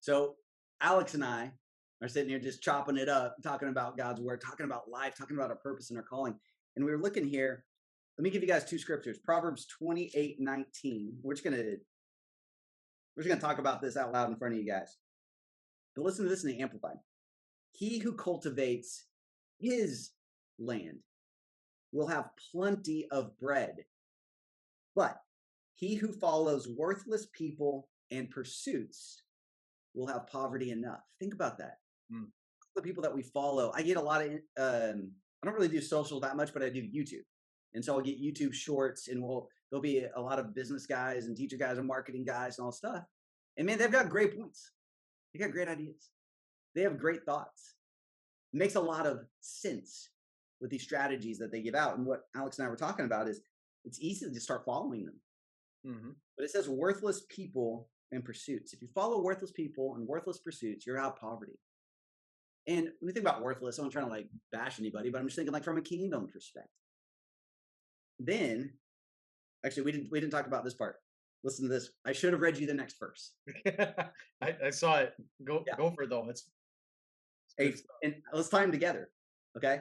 So Alex and I are sitting here just chopping it up, talking about God's word, talking about life, talking about our purpose and our calling. And we were looking here. Let me give you guys two scriptures. Proverbs 28:19. We're just gonna talk about this out loud in front of you guys. But listen to this in the Amplified. He who cultivates his land will have plenty of bread, but he who follows worthless people and pursuits will have poverty enough. Think about that. The people that we follow, I get a lot of, I don't really do social that much, but I do YouTube. And so I'll get YouTube shorts and there'll be a lot of business guys and teacher guys and marketing guys and all stuff. And man, they've got great points. They got great ideas. They have great thoughts. It makes a lot of sense with these strategies that they give out. And what Alex and I were talking about is it's easy to start following them. But it says worthless people and pursuits. If you follow worthless people and worthless pursuits, you're out of poverty. And when you think about worthless, I'm not trying to like bash anybody, but I'm just thinking like from a kingdom perspective. Then, actually, we didn't talk about this part. Listen to this. I should have read you the next verse. I saw it. Go for it though. And let's tie them together. Okay.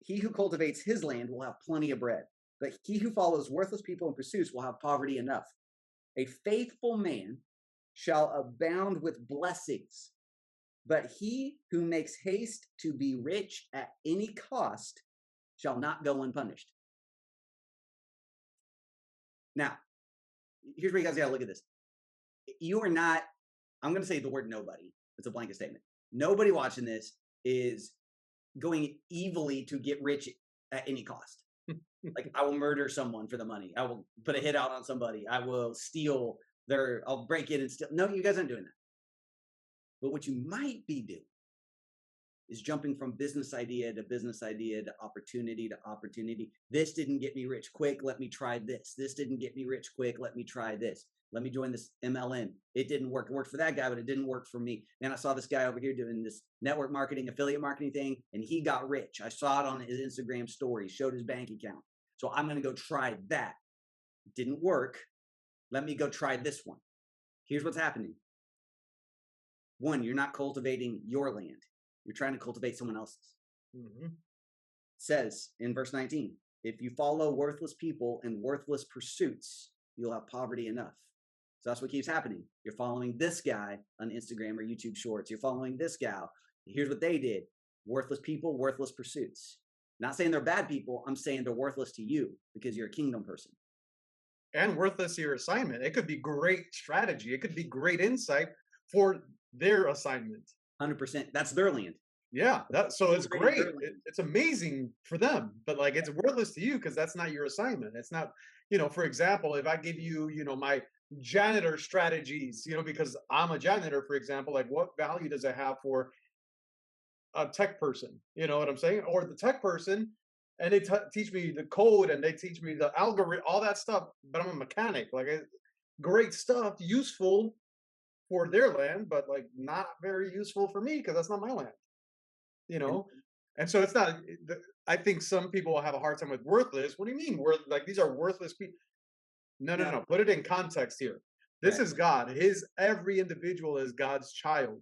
He who cultivates his land will have plenty of bread, but he who follows worthless people and pursuits will have poverty enough. A faithful man shall abound with blessings, but he who makes haste to be rich at any cost shall not go unpunished. Now, here's where you guys got to look at this. You are not, I'm going to say the word nobody. It's a blanket statement. Nobody watching this is going evilly to get rich at any cost. Like, I will murder someone for the money. I will put a hit out on somebody. I will steal I'll break in and steal. No, you guys aren't doing that. But what you might be doing is jumping from business idea to business idea to opportunity to opportunity. This didn't get me rich quick. Let me try this. This didn't get me rich quick. Let me try this. Let me join this MLM. It didn't work. It worked for that guy, but it didn't work for me. Man, I saw this guy over here doing this network marketing, affiliate marketing thing, and he got rich. I saw it on his Instagram story, showed his bank account. So I'm going to go try that. It didn't work. Let me go try this one. Here's what's happening. One, you're not cultivating your land. You're trying to cultivate someone else's. It says in verse 19, if you follow worthless people and worthless pursuits, you'll have poverty enough. So that's what keeps happening. You're following this guy on Instagram or YouTube Shorts. You're following this gal. Here's what they did. Worthless people, worthless pursuits. Not saying they're bad people. I'm saying they're worthless to you because you're a kingdom person. And worthless to your assignment. It could be great strategy. It could be great insight for their assignment. 100%. That's their land. Yeah, so it's great. It's amazing for them, but like it's worthless to you because that's not your assignment. It's not, for example, if I give you, my janitor strategies, because I'm a janitor, for example, like what value does it have for a tech person? You know what I'm saying? Or the tech person, and they teach me the code and they teach me the algorithm, all that stuff, but I'm a mechanic. Like great stuff, useful for their land, but like not very useful for me because that's not my land. And so it's not. I think some people have a hard time with worthless. What do you mean? Like these are worthless people? No. Put it in context here. This is God. Every individual is God's child.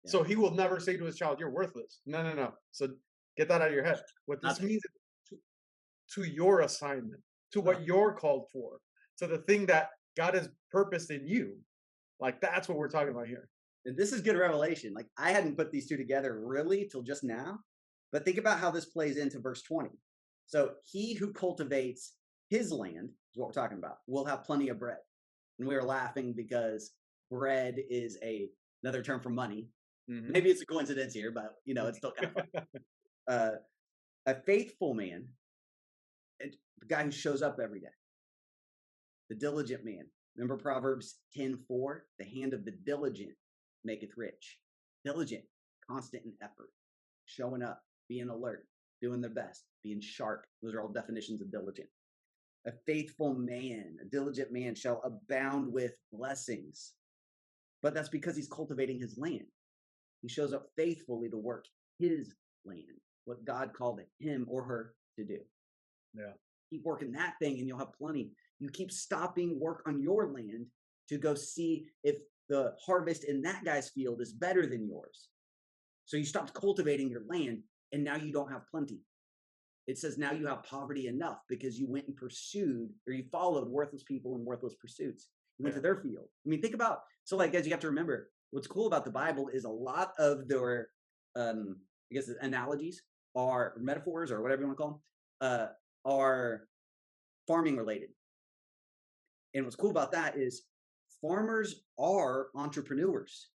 Yeah. So He will never say to His child, "You're worthless." No. So get that out of your head. What this means to your assignment, to what you're called for, to the thing that God has purposed in you. Like that's what we're talking about here. And this is good revelation. Like I hadn't put these two together really till just now, but think about how this plays into verse 20. So he who cultivates his land is what we're talking about. Will have plenty of bread. And we were laughing because bread is another term for money. Maybe it's a coincidence here, but it's still kind of fun. A faithful man, the guy who shows up every day. The diligent man. Remember Proverbs 10:4? The hand of the diligent maketh rich. Diligent, constant in effort, showing up, being alert, doing their best, being sharp. Those are all definitions of diligent. A faithful man, a diligent man shall abound with blessings. But that's because he's cultivating his land. He shows up faithfully to work his land, what God called him or her to do. Yeah. Keep working that thing and you'll have plenty. You keep stopping work on your land to go see if the harvest in that guy's field is better than yours. So you stopped cultivating your land, and now you don't have plenty. It says now you have poverty enough because you went and pursued, or you followed worthless people and worthless pursuits. You went to their field. I mean, think about, so like, guys, you have to remember, what's cool about the Bible is a lot of their, I guess, analogies are metaphors or whatever you want to call them, are farming related. And what's cool about that is farmers are entrepreneurs.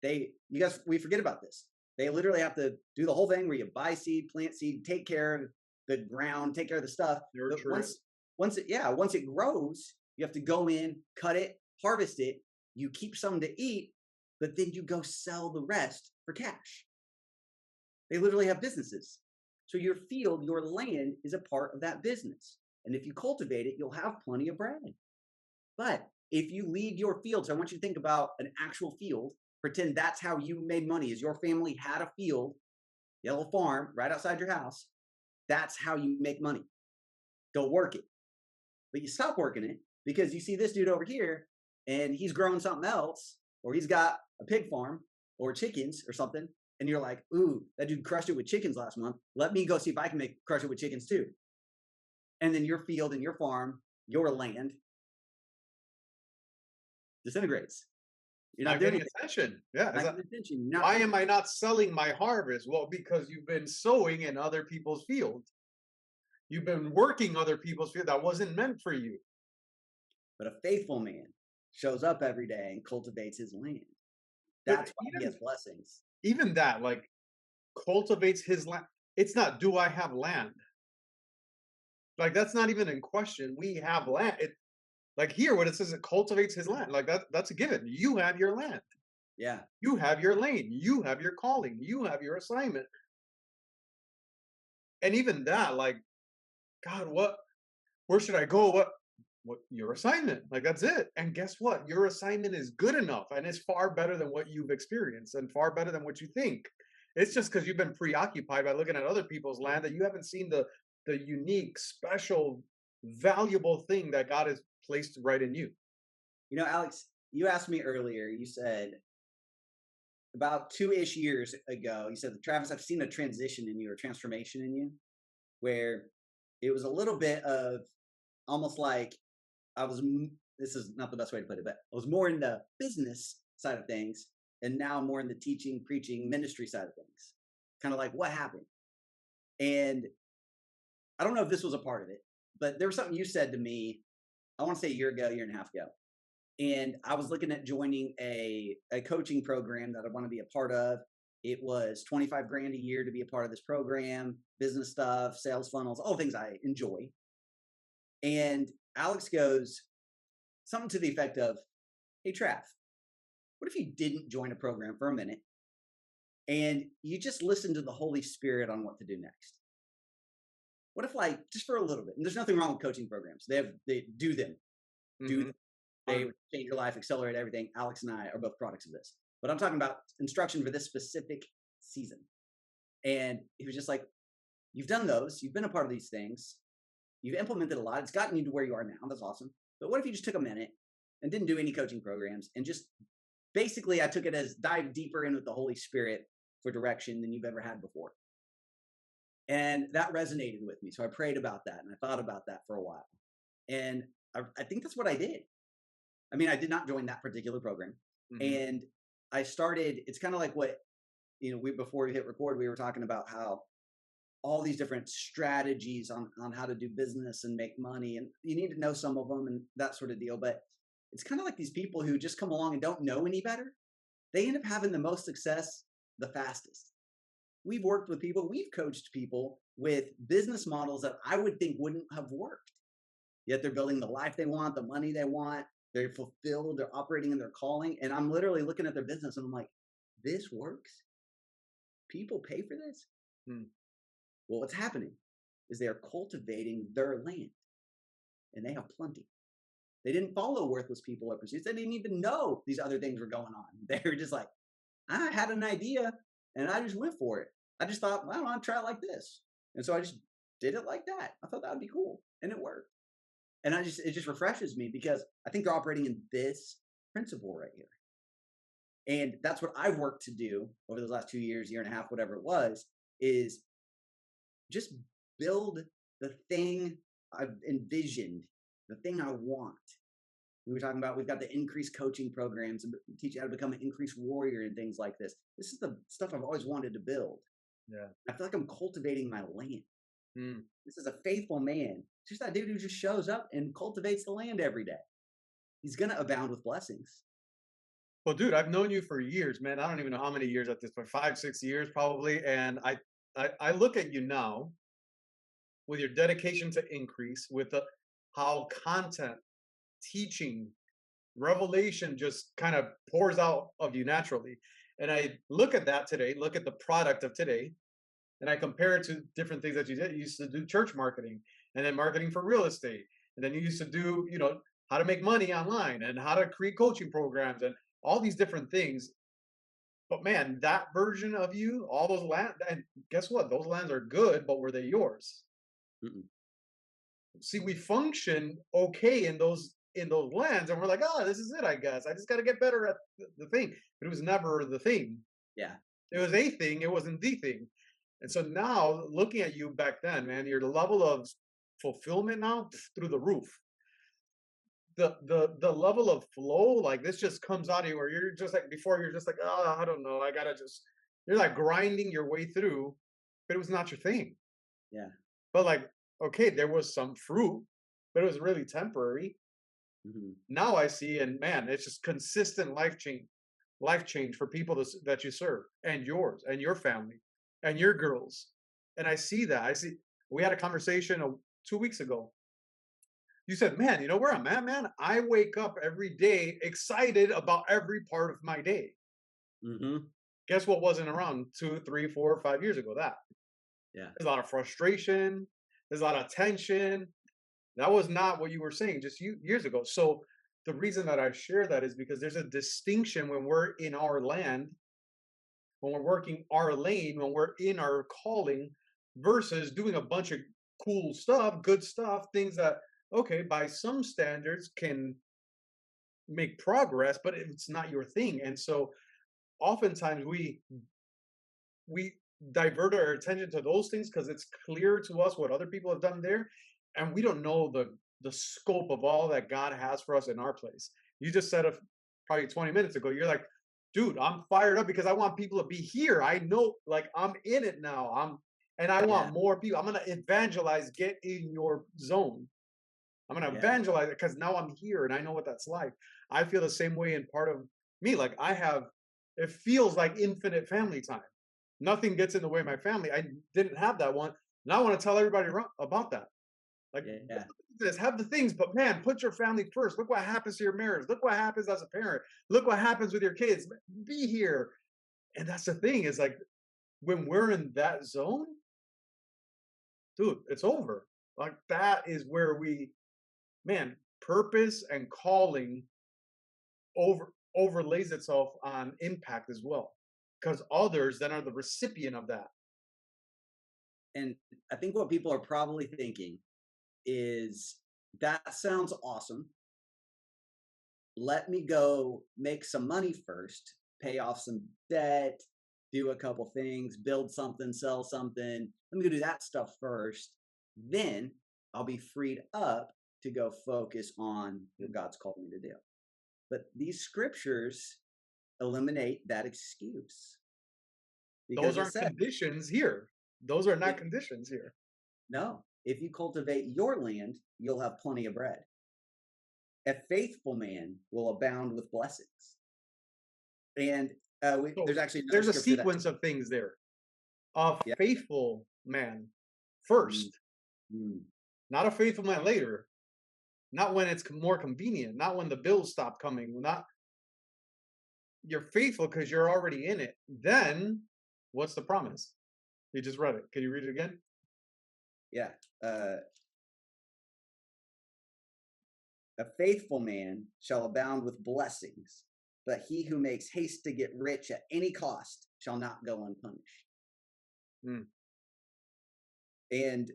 We forget about this. They literally have to do the whole thing where you buy seed, plant seed, take care of the ground, take care of the stuff. Once it grows, you have to go in, cut it, harvest it. You keep some to eat, but then you go sell the rest for cash. They literally have businesses. So your field, your land is a part of that business. And if you cultivate it, you'll have plenty of bread. But if you leave your field, so I want you to think about an actual field. Pretend that's how you made money, is your family had a field, a little farm right outside your house. That's how you make money. Go work it. But you stop working it because you see this dude over here and he's growing something else, or he's got a pig farm or chickens or something. And you're like, ooh, that dude crushed it with chickens last month. Let me go see if I can crush it with chickens too. And then your field and your farm, your land disintegrates. You're not doing attention. Yeah. Why am I not selling my harvest? Well, because you've been sowing in other people's field. You've been working other people's field that wasn't meant for you. But a faithful man shows up every day and cultivates his land. That's why he has blessings. Even that, like, cultivates his land. It's not, do I have land? Like, that's not even in question. We have land. Like here, when it says it cultivates his land, like that's a given. You have your land. Yeah. You have your lane. You have your calling. You have your assignment. And even that, like, God, where should I go? What your assignment? Like, that's it. And guess what? Your assignment is good enough and it's far better than what you've experienced and far better than what you think. It's just because you've been preoccupied by looking at other people's land that you haven't seen the unique, special, valuable thing that God has placed right in you. You know, Alex, you asked me earlier, you said about 2-ish years ago, you said, Travis, I've seen a transition in you, or transformation in you, where it was a little bit of almost like this is not the best way to put it, but I was more in the business side of things, and now I'm more in the teaching, preaching, ministry side of things. Kind of like, what happened? And I don't know if this was a part of it, but there was something you said to me, I want to say a year and a half ago. And I was looking at joining a coaching program that I want to be a part of. It was $25,000 a year to be a part of this program, business stuff, sales funnels, all things I enjoy. And Alex goes something to the effect of, hey, Trav, what if you didn't join a program for a minute and you just listen to the Holy Spirit on what to do next? What if, like, just for a little bit, and there's nothing wrong with coaching programs. They do them. They change your life, accelerate everything. Alex and I are both products of this. But I'm talking about instruction for this specific season. And he was just like, you've done those. You've been a part of these things. You've implemented a lot. It's gotten you to where you are now. That's awesome. But what if you just took a minute and didn't do any coaching programs and just basically, I took it as dive deeper in with the Holy Spirit for direction than you've ever had before. And that resonated with me. So I prayed about that and I thought about that for a while. And I think that's what I did. I mean, I did not join that particular program. And I started, it's kind of like what, before we hit record, we were talking about how all these different strategies on how to do business and make money. And you need to know some of them and that sort of deal. But it's kind of like these people who just come along and don't know any better. They end up having the most success the fastest. We've worked with people, we've coached people with business models that I would think wouldn't have worked. Yet they're building the life they want, the money they want. They're fulfilled. They're operating in their calling. And I'm literally looking at their business and I'm like, this works? People pay for this? Well, what's happening is they are cultivating their land and they have plenty. They didn't follow worthless people or pursuits. They didn't even know these other things were going on. They were just like, I had an idea and I just went for it. I just thought, well, I want to try it like this. And so I just did it like that. I thought that would be cool. And it worked. And it just refreshes me because I think they're operating in this principle right here. And that's what I've worked to do over those last 2 years, year and a half, whatever it was, is just build the thing I've envisioned, the thing I want. We were talking about, we've got the increased coaching programs and teach you how to become an increased warrior and things like this. This is the stuff I've always wanted to build. Yeah. I feel like I'm cultivating my land. Mm. This is a faithful man. It's just that dude who just shows up and cultivates the land every day. He's going to abound with blessings. Well, dude, I've known you for years, man. I don't even know how many years at this point, 5, 6 years probably. And I look at you now with your dedication to increase, with how content, teaching, revelation just kind of pours out of you naturally. And I look at that today, look at the product of today, and I compare it to different things that you did. You used to do church marketing, and then marketing for real estate, and then you used to do, how to make money online and how to create coaching programs and all these different things. But man, that version of you, all those land, and guess what? Those lands are good, but were they yours? Mm-mm. See, we function okay in those lands, and we're like, oh, this is it, I guess. I just got to get better at the thing. But it was never the thing. Yeah. It was a thing. It wasn't the thing. And so now, looking at you back then, man, your level of fulfillment now through the roof. The level of flow, like this just comes out of you where you're just like before, you're just like, oh, I don't know, I gotta just you're like grinding your way through, but it was not your thing. Yeah. But like, okay, there was some fruit, but it was really temporary. Mm-hmm. Now I see, and man, it's just consistent life change for people that you serve, and yours, and your family, and your girls. And I see that. I see. We had a conversation 2 weeks ago. You said, man, you know where I'm at, man? I wake up every day excited about every part of my day. Mm-hmm. Guess what wasn't around 2, 3, 4, 5 years ago? That. Yeah. There's a lot of frustration. There's a lot of tension. That was not what you were saying just years ago. So the reason that I share that is because there's a distinction when we're in our land, when we're working our lane, when we're in our calling, versus doing a bunch of cool stuff, good stuff, things that, okay, by some standards can make progress, but it's not your thing. And so oftentimes we divert our attention to those things because it's clear to us what other people have done there, and we don't know the scope of all that God has for us in our place. You just said it probably 20 minutes ago. You're like, dude, I'm fired up because I want people to be here. I know, like, I'm in it now. And I want more people. I'm gonna evangelize. Get in your zone. I'm gonna evangelize it because now I'm here and I know what that's like. I feel the same way in part of me. Like it feels like infinite family time. Nothing gets in the way of my family. I didn't have that one. And I want to tell everybody about that. Like, this, have the things, but man, put your family first. Look what happens to your marriage. Look what happens as a parent. Look what happens with your kids. Be here. And that's the thing, is like when we're in that zone, dude, it's over. Like that is where purpose and calling overlays itself on impact as well. Because others then are the recipient of that. And I think what people are probably thinking is, that sounds awesome. Let me go make some money first, pay off some debt, do a couple things, build something, sell something. Let me go do that stuff first. Then I'll be freed up to go focus on what God's called me to do. But these scriptures eliminate that excuse. Those aren't conditions here. Those are not conditions here. No. If you cultivate your land, you'll have plenty of bread. A faithful man will abound with blessings. And there's a sequence of things there. A faithful man first, not a faithful man later, not when it's more convenient, not when the bills stop coming. Not, you're faithful because you're already in it. Then what's the promise? You just read it. Can you read it again? Yeah. A faithful man shall abound with blessings, but he who makes haste to get rich at any cost shall not go unpunished. And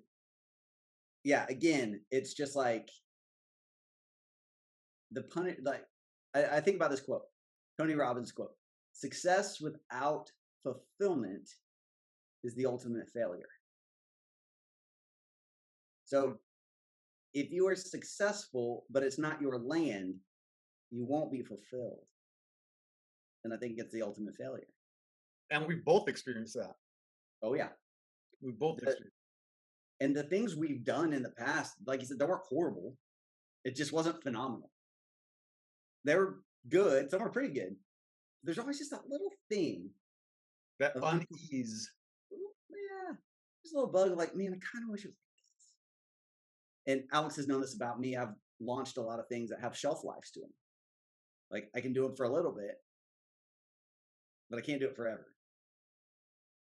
again, it's just like I think about this quote, Tony Robbins quote: "Success without fulfillment is the ultimate failure." So if you are successful, but it's not your land, you won't be fulfilled. And I think it's the ultimate failure. And we both experienced that. Oh yeah. We both experienced. And the things we've done in the past, like you said, they weren't horrible. It just wasn't phenomenal. They were good. Some were pretty good. There's always just that little thing. That unease. Yeah. Just a little bug of like, man, I kind of wish it was like this. And Alex has known this about me. I've launched a lot of things that have shelf lives to them. Like I can do them for a little bit, but I can't do it forever.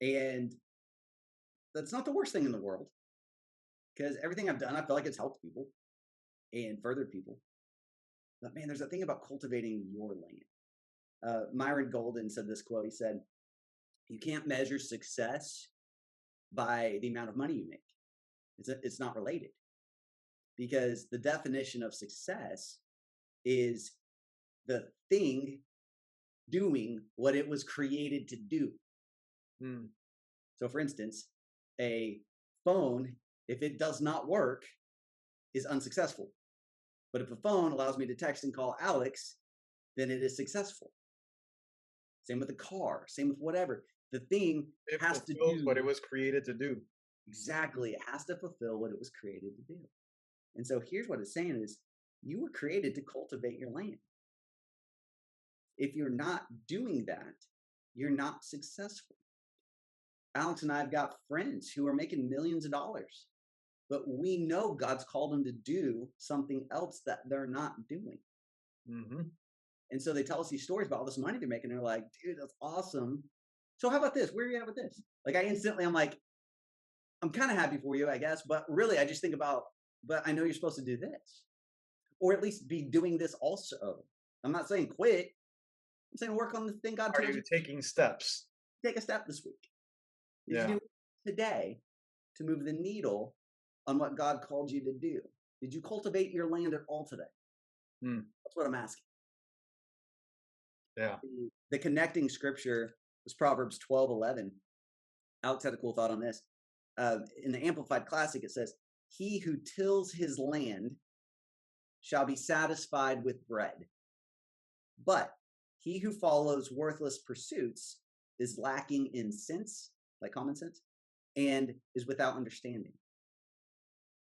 And that's not the worst thing in the world, because everything I've done, I feel like it's helped people and furthered people. But man, there's a thing about cultivating your land. Myron Golden said this quote. He said, "You can't measure success by the amount of money you make. It's not related, because the definition of success is the thing doing what it was created to do." So for instance, a phone, if it does not work, is unsuccessful. But if a phone allows me to text and call Alex, then it is successful. Same with a car, same with whatever. The thing has to do what it was created to do. Exactly. It has to fulfill what it was created to do. And so here's what it's saying is, you were created to cultivate your land. If you're not doing that, you're not successful. Alex and I have got friends who are making millions of dollars, but we know God's called them to do something else that they're not doing. And so they tell us these stories about all this money they're making. And they're like, dude, that's awesome. So how about this? Where are you at with this? Like I'm like, I'm kind of happy for you, I guess. But really, I just think about, but I know you're supposed to do this, or at least be doing this also. I'm not saying quit. I'm saying work on the thing God told you. Are you taking steps? Take a step this week. Did you do it today to move the needle on what God called you to do? Did you cultivate your land at all today? That's what I'm asking. Yeah. The connecting scripture was Proverbs 12:11. Alex had a cool thought on this. In the Amplified Classic, it says, "He who tills his land shall be satisfied with bread. But he who follows worthless pursuits is lacking in sense," like common sense, "and is without understanding."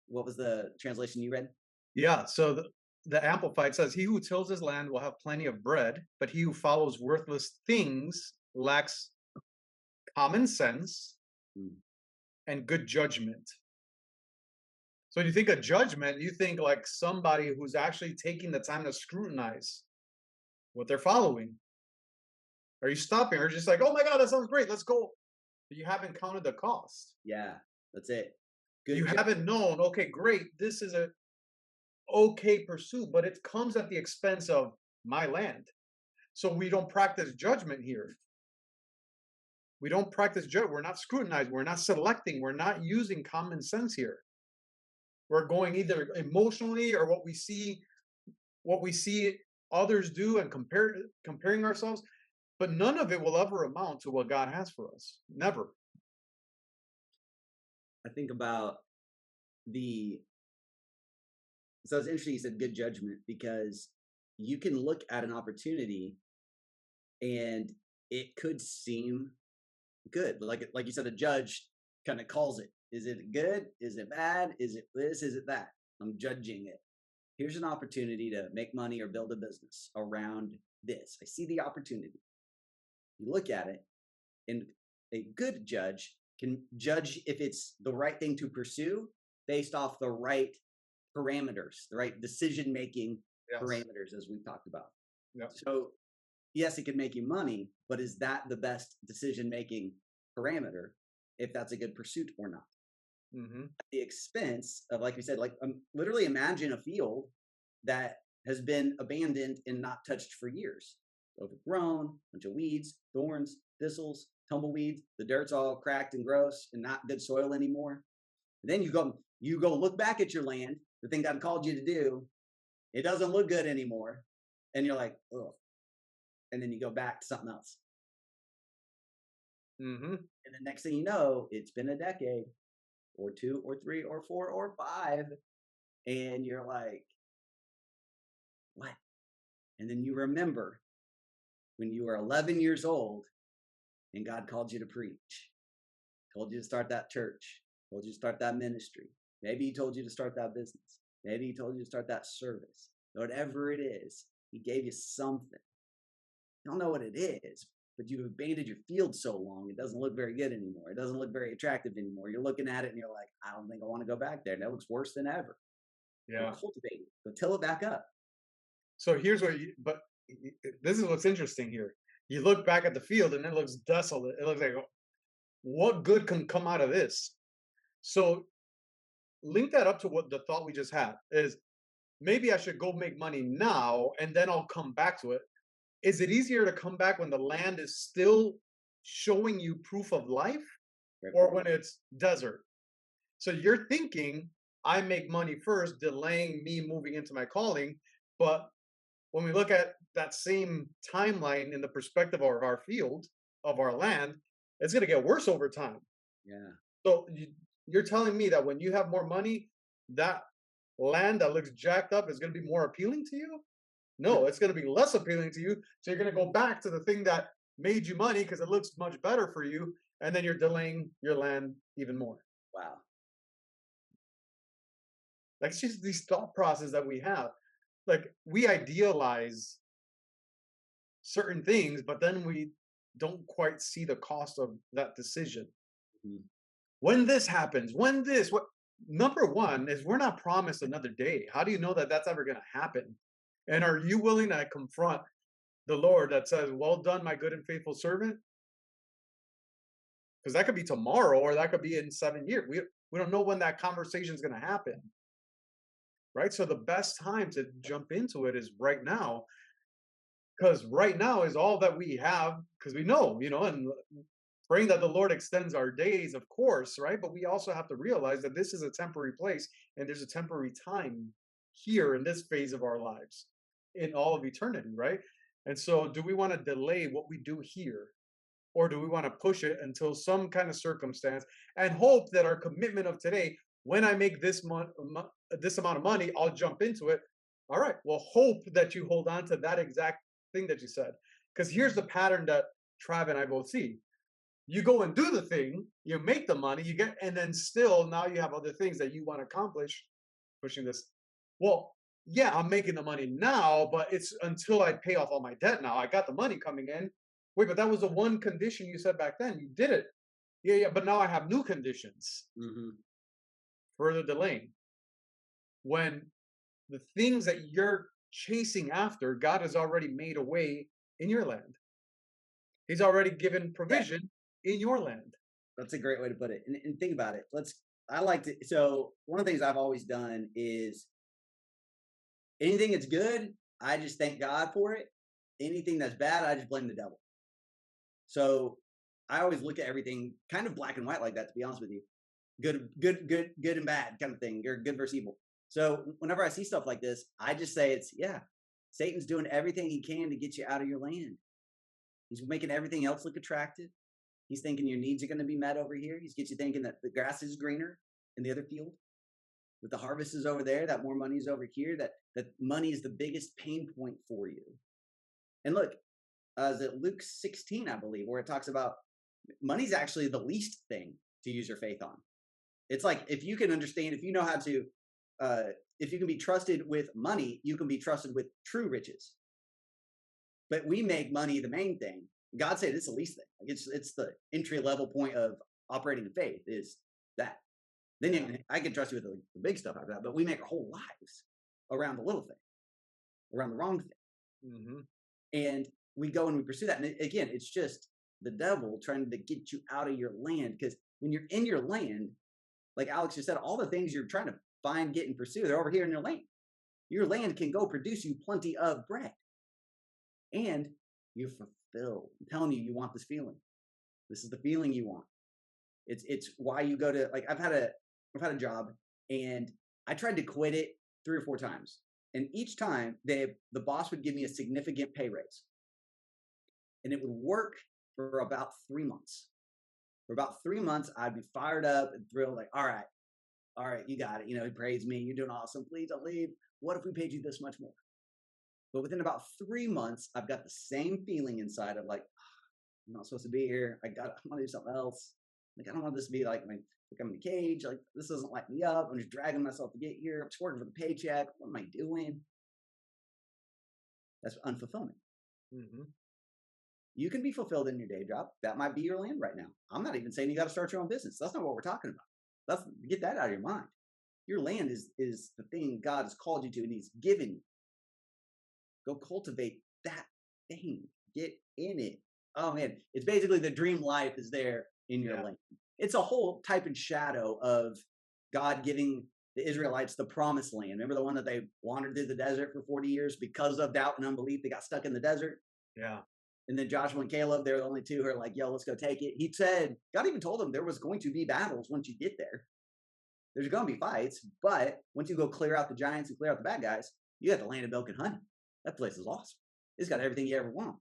What was the translation you read? Yeah. So the Amplified says, "He who tills his land will have plenty of bread, but he who follows worthless things lacks common sense and good judgment." So when you think of judgment, you think like somebody who's actually taking the time to scrutinize what they're following. Are you stopping or just like, "Oh my God, that sounds great, let's go"? But you haven't counted the cost. Yeah, that's it. You haven't known, okay, great, this is a okay pursuit, but it comes at the expense of my land. So we don't practice judgment here. We don't practice judgment. We're not scrutinizing. We're not selecting. We're not using common sense here. We're going either emotionally or what we see others do and comparing ourselves. But none of it will ever amount to what God has for us. Never. I think about so it's interesting you said good judgment, because you can look at an opportunity and it could seem good. Like you said, a judge kind of calls it. Is it good? Is it bad? Is it this? Is it that? I'm judging it. Here's an opportunity to make money or build a business around this. I see the opportunity. You look at it, and a good judge can judge if it's the right thing to pursue based off the right parameters, the right decision-making parameters, as we've talked about. So yes, it could make you money, but is that the best decision-making parameter if that's a good pursuit or not? At the expense of, like we said, like literally imagine a field that has been abandoned and not touched for years. Overgrown, bunch of weeds, thorns, thistles, tumbleweeds, the dirt's all cracked and gross and not good soil anymore. And then you go look back at your land, the thing God called you to do, it doesn't look good anymore. and you're like, oh, and then you go back to something else. Mm-hmm. And the next thing you know, it's been a decade or 2 or 3 or 4 or 5. And you're like, what? And then you remember when you were 11 years old and God called you to preach, told you to start that church, told you to start that ministry. Maybe he told you to start that business. Maybe he told you to start that service. Whatever it is, he gave you something. You don't know what it is, but you've abandoned your field so long, it doesn't look very good anymore. It doesn't look very attractive anymore. You're looking at it and you're like, I don't think I want to go back there. That looks worse than ever. Yeah. Cultivate it, but till it back up. So here's what but this is what's interesting here. You look back at the field and it looks desolate. It looks like, what good can come out of this? So link that up to what the thought we just had is, maybe I should go make money now and then I'll come back to it. Is it easier to come back when the land is still showing you proof of life, or when it's desert? So you're thinking, I make money first, delaying me moving into my calling. But when we look at that same timeline in the perspective of our field, of our land, it's going to get worse over time. Yeah. So you're telling me that when you have more money, that land that looks jacked up is going to be more appealing to you? No, it's going to be less appealing to you. So you're going to go back to the thing that made you money because it looks much better for you. And then you're delaying your land even more. Wow. Like, it's just these thought processes that we have. Like, we idealize certain things, but then we don't quite see the cost of that decision. Mm-hmm. When this happens, number one is, we're not promised another day. How do you know that that's ever going to happen? And are you willing to confront the Lord that says, well done, my good and faithful servant? Because that could be tomorrow, or that could be in 7 years. We don't know when that conversation is going to happen. Right? So the best time to jump into it is right now. Because right now is all that we have, because we know, and praying that the Lord extends our days, of course, right? But we also have to realize that this is a temporary place and there's a temporary time here in this phase of our lives, in all of eternity, right? And so do we want to delay what we do here? Or do we want to push it until some kind of circumstance and hope that our commitment of today, when I make this amount of money, I'll jump into it? All right, well, hope that you hold on to that exact thing that you said. Because here's the pattern that Trav and I both see. You go and do the thing, you make the money, you get, and then still now you have other things that you want to accomplish, pushing this. Well, yeah, I'm making the money now, but it's until I pay off all my debt now. I got the money coming in. Wait, but that was the one condition you said back then. You did it. Yeah, but now I have new conditions. Mm-hmm. Further delaying. When the things that you're chasing after, God has already made a way in your land. He's already given provision in your land. That's a great way to put it. And think about it. So one of the things I've always done is, anything that's good, I just thank God for it. Anything that's bad, I just blame the devil. So I always look at everything kind of black and white like that, to be honest with you. Good and bad kind of thing. You're good versus evil. So whenever I see stuff like this, I just say Satan's doing everything he can to get you out of your land. He's making everything else look attractive. He's thinking your needs are going to be met over here. He's get you thinking that the grass is greener in the other field, that the harvest is over there, that more money is over here, that money is the biggest pain point for you. And look, is it Luke 16, I believe, where it talks about money's actually the least thing to use your faith on. It's like, if you can understand, if you know how to, if you can be trusted with money, you can be trusted with true riches. But we make money the main thing. God said it's the least thing. Like, it's the entry level point of operating in faith is that. Then I can trust you with the big stuff after that. But we make our whole lives around the little thing, around the wrong thing. Mm-hmm. And we go and we pursue that. And again, it's just the devil trying to get you out of your land. Because when you're in your land, like Alex just said, all the things you're trying to find, get, and pursue, they're over here in your land. Your land can go produce you plenty of bread. And you're fulfilled. I'm telling you, you want this feeling. This is the feeling you want. It's why you go to, like, I've had a job and I tried to quit it 3 or 4 times. And each time the boss would give me a significant pay raise. And it would work for about 3 months. For about 3 months, I'd be fired up and thrilled, like, all right, you got it. He praised me. You're doing awesome. Please don't leave. What if we paid you this much more? But within about 3 months, I've got the same feeling inside of like, I'm not supposed to be here. I want to do something else. Like, I don't want this to be like I'm in a cage. Like, this doesn't light me up. I'm just dragging myself to get here. I'm just working for the paycheck. What am I doing? That's unfulfillment. Mm-hmm. You can be fulfilled in your day job. That might be your land right now. I'm not even saying you got to start your own business. That's not what we're talking about. Get that out of your mind. Your land is the thing God has called you to, and He's given you. Go cultivate that thing. Get in it. Oh man, it's basically the dream life is there in your land. It's a whole type and shadow of God giving the Israelites the promised land. Remember the one that they wandered through the desert for 40 years because of doubt and unbelief? They got stuck in the desert. Yeah. And then Joshua and Caleb, they're the only two who are like, yo, let's go take it. He said, God even told them there was going to be battles once you get there. There's going to be fights, but once you go clear out the giants and clear out the bad guys, you have the land of milk and honey. That place is awesome. It's got everything you ever want.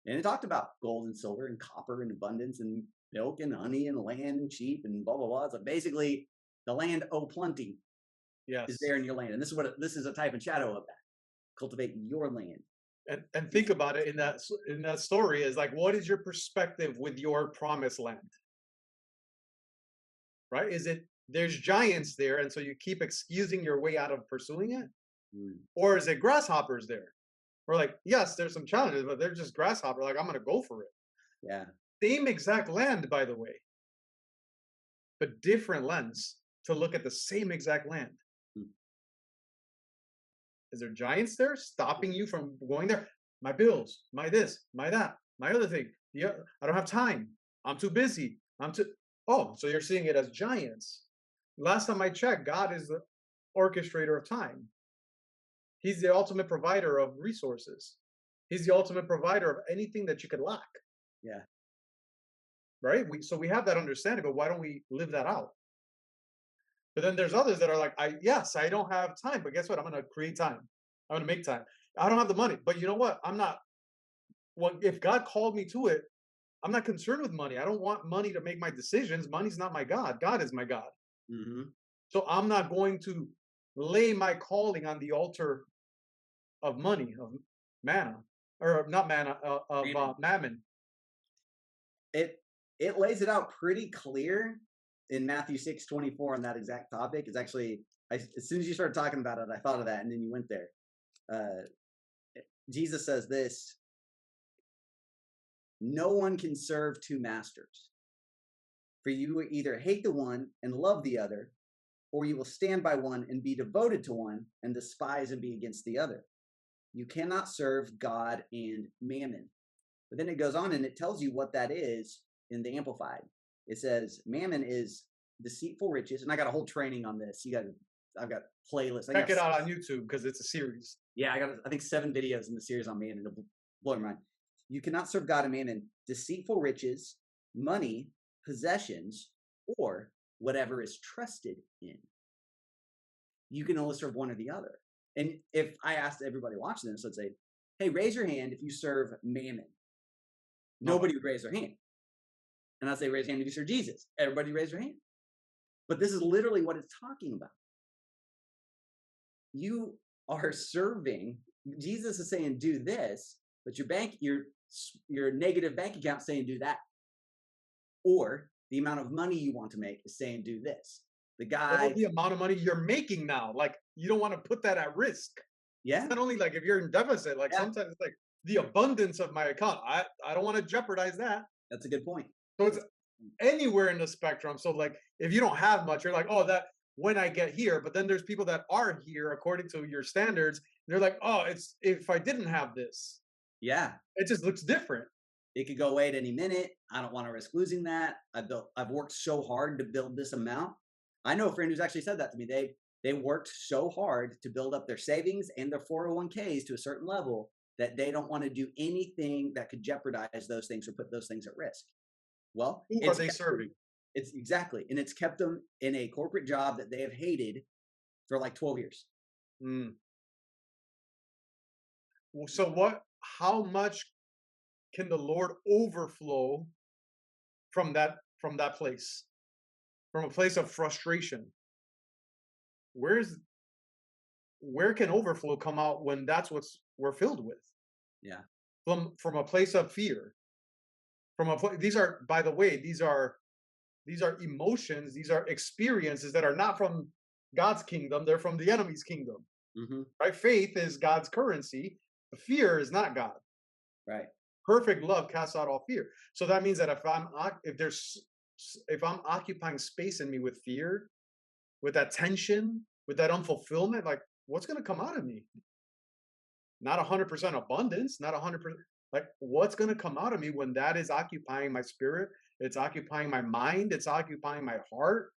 And it talked about gold and silver and copper and abundance and milk and honey and land and sheep and blah, blah, blah. So basically the land, plenty, is there in your land. And this is a type and shadow of that. Cultivate your land. And think about it in that story is like, what is your perspective with your promised land? Right? Is it there's giants there, and so you keep excusing your way out of pursuing it? Or is it grasshoppers there? Or like, yes, there's some challenges, but they're just grasshopper. Like, I'm going to go for it. Yeah. Same exact land, by the way, but different lens to look at the same exact land. Is there giants there stopping you from going there? My bills, my this, my that, my other thing. Yeah, I don't have time. I'm too busy. Oh, so you're seeing it as giants. Last time I checked, God is the orchestrator of time. He's the ultimate provider of resources. He's the ultimate provider of anything that you could lack. Yeah. Right? So we have that understanding, but why don't we live that out? But then there's others that are like, I don't have time, but guess what? I'm going to create time. I'm going to make time. I don't have the money, but you know what? If God called me to it, I'm not concerned with money. I don't want money to make my decisions. Money's not my God. God is my God. Mm-hmm. So I'm not going to lay my calling on the altar of money, of manna, or not manna, of mammon. It lays it out pretty clear in Matthew 6:24 on that exact topic. It's actually, as soon as you started talking about it, I thought of that, and then you went there. Jesus says this: no one can serve two masters, for you will either hate the one and love the other, or you will stand by one and be devoted to one and despise and be against the other. You cannot serve God and mammon. But then it goes on and it tells you what that is in the Amplified. It says mammon is deceitful riches, and I got a whole training on this. I've got playlists. Check it out on YouTube because it's a series. Yeah, I think 7 videos in the series on mammon. It'll blow your mind. You cannot serve God and mammon, deceitful riches, money, possessions, or whatever is trusted in. You can only serve one or the other. And if I asked everybody watching this, let's say, hey, raise your hand if you serve mammon. Nobody would raise their hand. And I'd say, raise your hand if you serve Jesus. Everybody raise their hand. But this is literally what it's talking about. You are serving. Jesus is saying, do this, but your negative bank account is saying, do that. Or the amount of money you want to make is saying, do this. Or the amount of money you're making now. Like, you don't want to put that at risk. Yeah. It's not only like if you're in deficit, like sometimes it's like the abundance of my account. I don't want to jeopardize that. That's a good point. So it's anywhere in the spectrum. So like if you don't have much, you're like, oh, that when I get here, but then there's people that are here according to your standards. And they're like, oh, it's if I didn't have this. Yeah. It just looks different. It could go away at any minute. I don't want to risk losing that. I've worked so hard to build this amount. I know a friend who's actually said that to me. They worked so hard to build up their savings and their 401ks to a certain level that they don't want to do anything that could jeopardize those things or put those things at risk. Well, who are they serving? It's exactly. And it's kept them in a corporate job that they have hated for like 12 years. So how much can the Lord overflow from that place? From a place of frustration. Where's where can overflow come out when that's what's we're filled with? Yeah. From a place of fear. These are, by the way, these are emotions, these are experiences that are not from God's kingdom, they're from the enemy's kingdom. Mm-hmm. Right? Faith is God's currency. Fear is not God. Right. Perfect love casts out all fear. So that means that if I'm occupying space in me with fear, with that tension, with that unfulfillment, like what's going to come out of me? Not 100% abundance, not 100%. Like what's going to come out of me when that is occupying my spirit? It's occupying my mind. It's occupying my heart.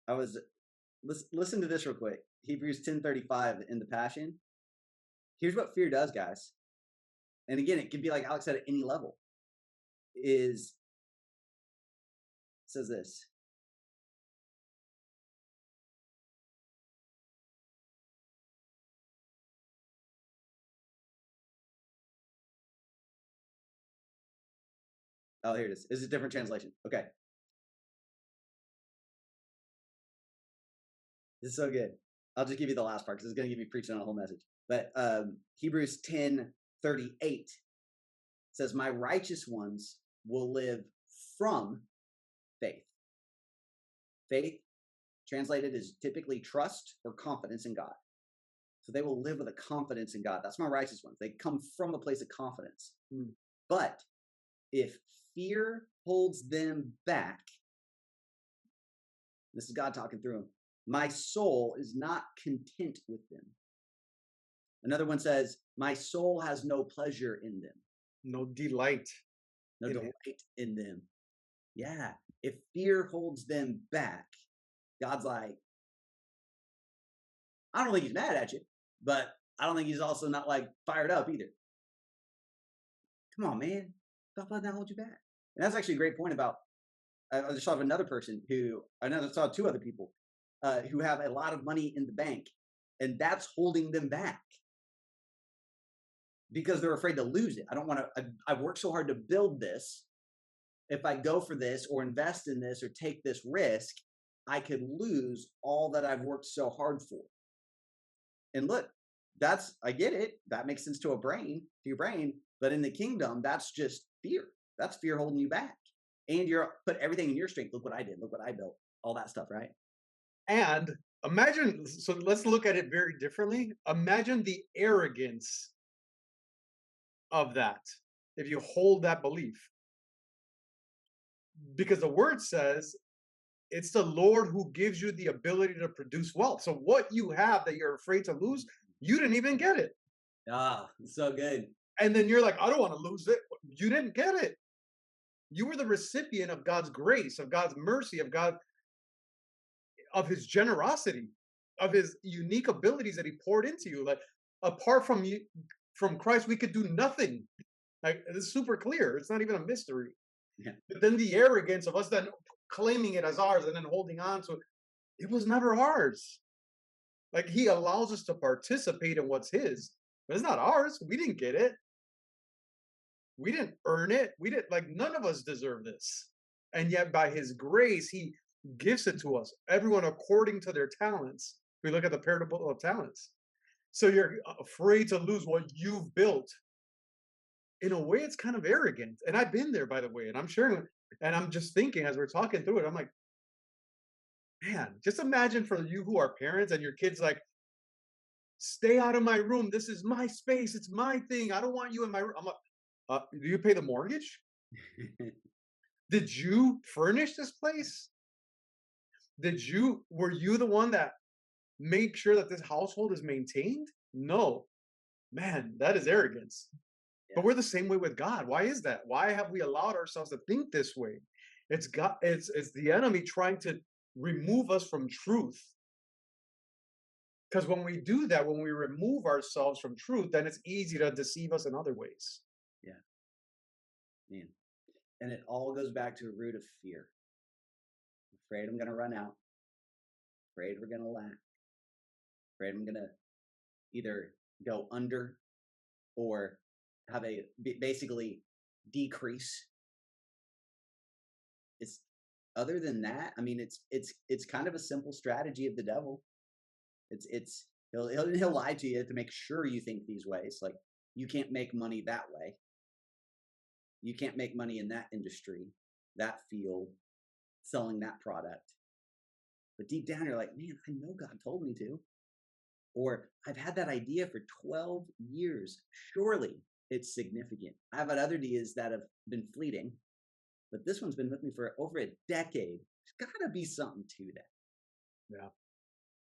Listen to this real quick. Hebrews 10:35 in the Passion. Here's what fear does, guys. And again, it can be like Alex said at any level. It says this. Oh, here it is. This is a different translation. Okay. This is so good. I'll just give you the last part because it's going to give you preaching on a whole message. But Hebrews 10:38 says, "My righteous ones will live from faith." Faith, translated, is typically trust or confidence in God. So they will live with a confidence in God. That's my righteous ones. They come from a place of confidence. But if fear holds them back, this is God talking through them, my soul is not content with them. Another one says, my soul has no pleasure in them. No delight. No delight in them. Yeah. If fear holds them back, God's like, I don't think he's mad at you, but I don't think he's also not like fired up either. Come on, man. Stop letting that hold you back. And that's actually a great point about, I just saw another person I saw two other people who have a lot of money in the bank, and that's holding them back because they're afraid to lose it. I don't want to, I've worked so hard to build this. If I go for this or invest in this or take this risk, I could lose all that I've worked so hard for. And look, I get it. That makes sense to your brain. But in the kingdom, that's just fear. That's fear holding you back. And you're put everything in your strength. Look what I did. Look what I built. All that stuff, right? And imagine, so let's look at it very differently. Imagine the arrogance of that if you hold that belief. Because the word says it's the Lord who gives you the ability to produce wealth. So what you have that you're afraid to lose, you didn't even get it. Ah, so good. And then you're like, I don't want to lose it. You didn't get it. You were the recipient of God's grace, of God's mercy, of his generosity, of his unique abilities that he poured into you. Like apart from you, from Christ, we could do nothing. Like it's super clear. It's not even a mystery. Yeah. But then the arrogance of us then claiming it as ours and then holding on to it, it was never ours. Like he allows us to participate in what's his, but it's not ours. We didn't get it. We didn't earn it. We didn't, like, none of us deserve this. And yet by his grace, he gives it to us, everyone according to their talents. We look at the parable of talents. So you're afraid to lose what you've built. In a way, it's kind of arrogant. And I've been there, by the way, and I'm sharing, and I'm just thinking as we're talking through it, I'm like, man, just imagine for you who are parents and your kids like, stay out of my room. This is my space. It's my thing. I don't want you in my room. I'm like, do you pay the mortgage? Did you furnish this place? Were you the one that made sure that this household is maintained? No. Man, that is arrogance. Yeah. But we're the same way with God. Why is that? Why have we allowed ourselves to think this way? It's God, it's the enemy trying to remove us from truth. Because when we do that, when we remove ourselves from truth, then it's easy to deceive us in other ways. Yeah. Man. And it all goes back to a root of fear. Afraid I'm going to run out. Afraid we're going to lack. Afraid I'm going to either go under or have a basically decrease. It's other than that, I mean, it's kind of a simple strategy of the devil. It's he'll lie to you to make sure you think these ways. Like, you can't make money that way. You can't make money in that industry, that field, selling that product. But deep down, you're like, man, I know God told me to. Or I've had that idea for 12 years. Surely it's significant. I've had other ideas that have been fleeting, but this one's been with me for over a decade. There's got to be something to that. Yeah.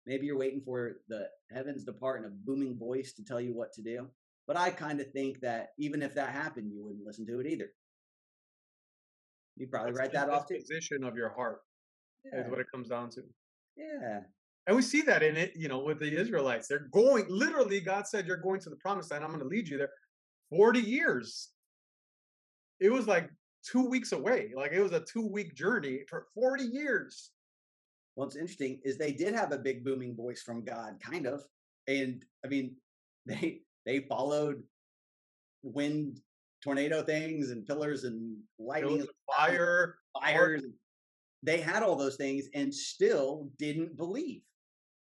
Maybe you're waiting for the heavens to part in a booming voice to tell you what to do. But I kind of think that even if that happened, you wouldn't listen to it either. You'd probably write that off too. Position of your heart is what it comes down to. Yeah. And we see that in it, with the Israelites. They're going, literally, God said, you're going to the promised land. I'm going to lead you there. 40 years. It was like 2 weeks away. Like, it was a 2-week journey for 40 years. What's interesting is they did have a big booming voice from God, kind of. And I mean, they followed wind, tornado things and pillars and lightning, fires. They had all those things and still didn't believe.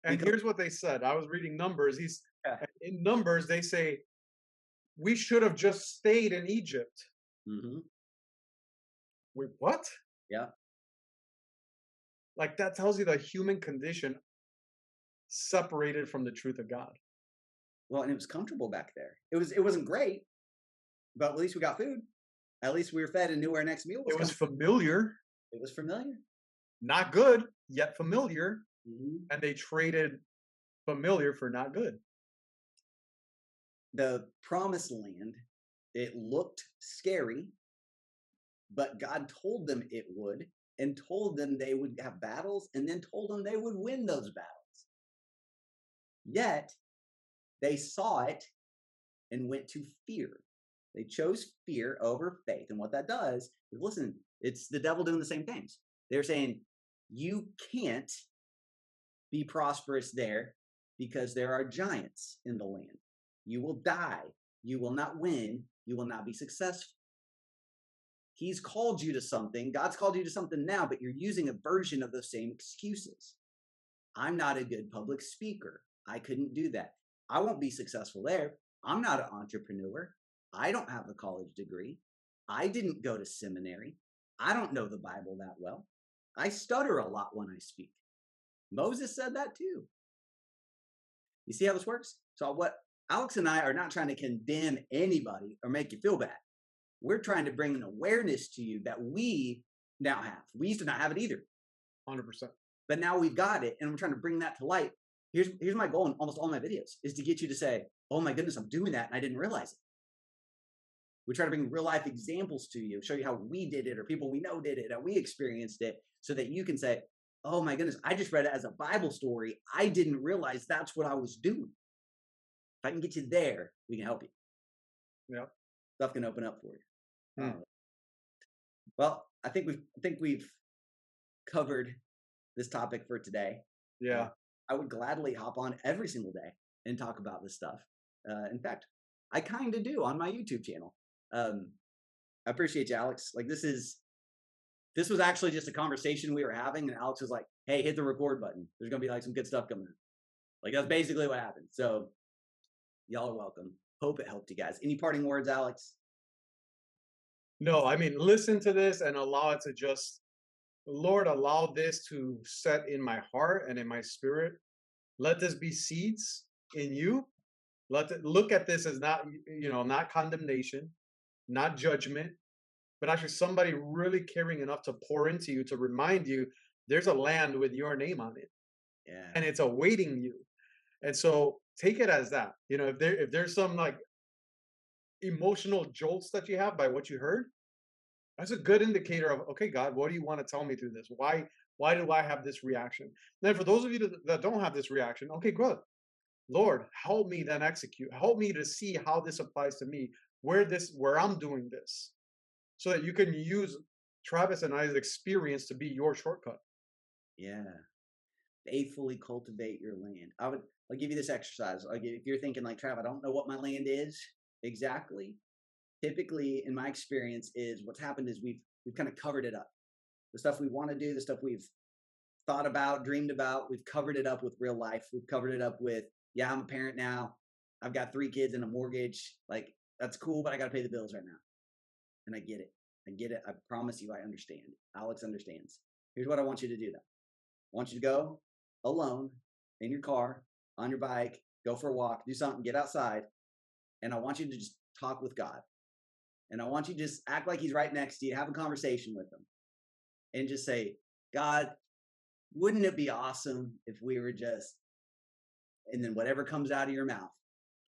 And here's what they said. I was reading Numbers. In Numbers, they say, we should have just stayed in Egypt. Mm-hmm. Wait, what? Yeah. Like, that tells you the human condition separated from the truth of God. Well, and it was comfortable back there. It wasn't great, but at least we got food. At least we were fed and knew our next meal was. It was familiar. It was familiar. Not good, yet familiar. Mm-hmm. And they traded familiar for not good. The promised land, it looked scary, but God told them it would, and told them they would have battles, and then told them they would win those battles. Yet, they saw it and went to fear. They chose fear over faith. And what that does is, listen, it's the devil doing the same things. They're saying, you can't be prosperous there because there are giants in the land. You will die. You will not win. You will not be successful. He's called you to something. God's called you to something now, but you're using a version of those same excuses. I'm not a good public speaker. I couldn't do that. I won't be successful there. I'm not an entrepreneur. I don't have a college degree. I didn't go to seminary. I don't know the Bible that well. I stutter a lot when I speak. Moses said that too. You see how this works? So what Alex and I are not trying to condemn anybody or make you feel bad. We're trying to bring an awareness to you that we now have. We used to not have it either. 100%. But now we've got it, and we're trying to bring that to light. Here's my goal in almost all my videos, is to get you to say, oh my goodness, I'm doing that, and I didn't realize it. We try to bring real life examples to you, show you how we did it, or people we know did it, how we experienced it, so that you can say, oh my goodness, I just read it as a Bible story. I didn't realize that's what I was doing. If I can get you there, we can help you. Yeah. Stuff can open up for you. Well, I think we've covered this topic for today. Yeah. I would gladly hop on every single day and talk about this stuff. In fact, I kind of do on my YouTube channel. I appreciate you, Alex. Like, this was actually just a conversation we were having, and Alex was like, hey, hit the record button. There's going to be like some good stuff coming in. Like, that's basically what happened. So y'all are welcome. Hope it helped you guys. Any parting words, Alex? No, I mean, listen to this and allow it to just, Lord, allow this to set in my heart and in my spirit. Let this be seeds in you. Look at this as not condemnation, not judgment, but actually somebody really caring enough to pour into you, to remind you there's a land with your name on it. Yeah. And it's awaiting you. And so take it as that. If there's some like emotional jolts that you have by what you heard, that's a good indicator of, okay, God, what do you want to tell me through this? Why do I have this reaction? And then for those of you that don't have this reaction, okay, good. Lord, help me then execute. Help me to see how this applies to me, where I'm doing this, so that you can use Travis and I's experience to be your shortcut. Yeah. Faithfully cultivate your land. I'll give you this exercise. Like if you're thinking like, Trav, I don't know what my land is exactly. Typically, in my experience, is what's happened is we've kind of covered it up. The stuff we want to do, the stuff we've thought about, dreamed about, we've covered it up with real life. We've covered it up with, yeah, I'm a parent now. I've got 3 kids and a mortgage. Like that's cool, but I got to pay the bills right now. And I get it. I get it. I promise you, I understand. Alex understands. Here's what I want you to do though. I want you to go alone in your car, on your bike, go for a walk, do something, get outside. And I want you to just talk with God. And I want you to just act like he's right next to you, have a conversation with him and just say, God, wouldn't it be awesome if we were just, and then whatever comes out of your mouth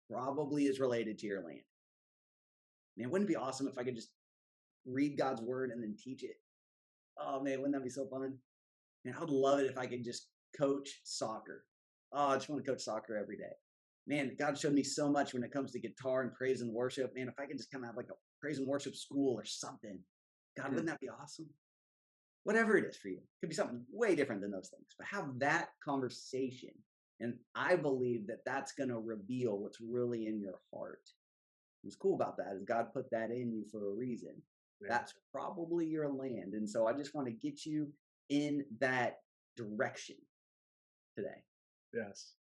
probably is related to your land. Man, wouldn't it be awesome if I could just read God's word and then teach it? Oh man, wouldn't that be so fun? Man, I would love it if I could just coach soccer. Oh, I just want to coach soccer every day. Man, God showed me so much when it comes to guitar and praise and worship. Man, if I could just kind of have like a praise and worship school or something, God, wouldn't that be awesome? Whatever it is for you. It could be something way different than those things, but have that conversation. And I believe that that's going to reveal what's really in your heart. What's cool about that is God put that in you for a reason. Yeah. That's probably your land. And so I just want to get you in that direction today. Yes.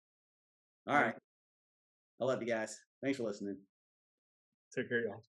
All right. I love you guys. Thanks for listening. Take care, y'all.